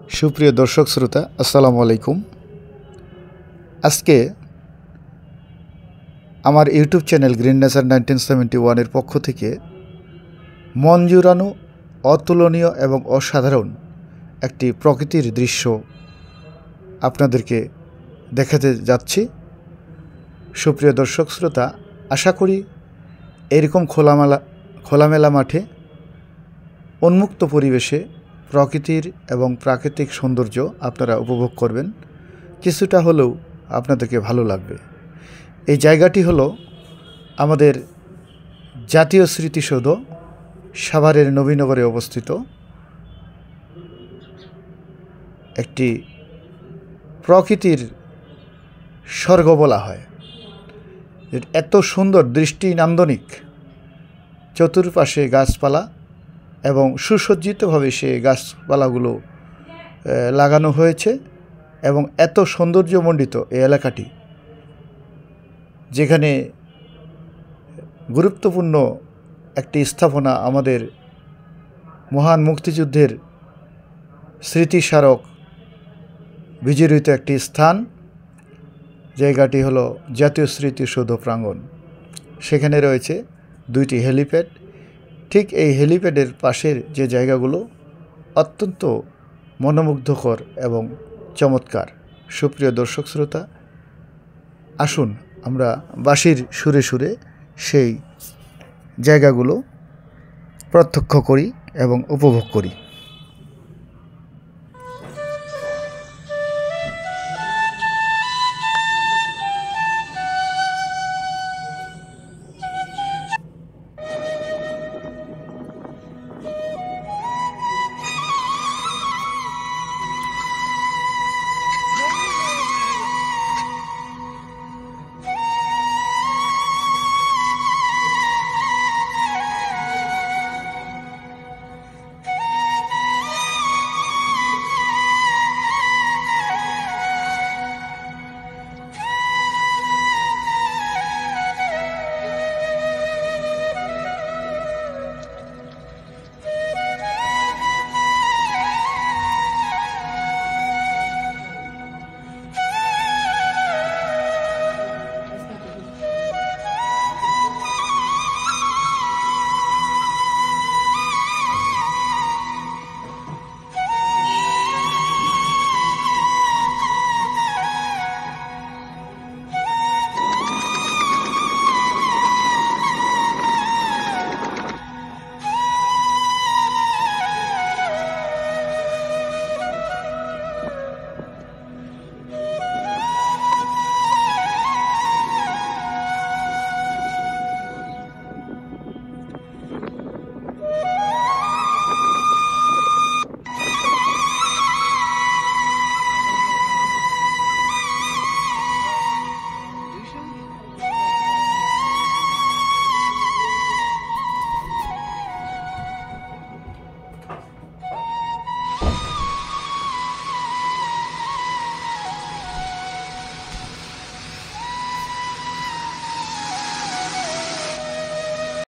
সুপ্রিয় দর্শক শ্রোতা, আসসালামু আলাইকুম। আজকে আমার ইউটিউব চ্যানেল গ্রিন নেচার 1971-এর পক্ষ থেকে মন জুড়ানো, অতুলনীয় এবং অসাধারণ একটি প্রকৃতির দৃশ্য আপনাদেরকে দেখাতে যাচ্ছি। সুপ্রিয় দর্শক শ্রোতা, আশা করি এরকম খোলামেলা মাঠে উন্মুক্ত পরিবেশে প্রকৃতির এবং প্রাকৃতিক সৌন্দর্য আপনারা উপভোগ করবেন, কিছুটা হলেও আপনাদেরকে ভালো লাগবে। এই জায়গাটি হলো আমাদের জাতীয় স্মৃতিসৌধ, সাভারের নবীনগরে অবস্থিত একটি প্রকৃতির স্বর্গ বলা হয়। এত সুন্দর দৃষ্টি নান্দনিক, চতুর্পাশে গাছপালা এবং সুসজ্জিতভাবে সে গাছপালাগুলো লাগানো হয়েছে এবং এত সৌন্দর্যমণ্ডিত এই এলাকাটি, যেখানে গুরুত্বপূর্ণ একটি স্থাপনা, আমাদের মহান মুক্তিযুদ্ধের স্মৃতিস্মারক বিজড়িত একটি স্থান। জায়গাটি হলো জাতীয় স্মৃতিসৌধ প্রাঙ্গণ। সেখানে রয়েছে দুইটি হেলিপ্যাড। ঠিক এই হেলিপ্যাডের পাশের যে জায়গাগুলো অত্যন্ত মনোমুগ্ধকর এবং চমৎকার। সুপ্রিয় দর্শক শ্রোতা, আসুন আমরা বাঁশির সুরে সুরে সেই জায়গাগুলো প্রত্যক্ষ করি এবং উপভোগ করি।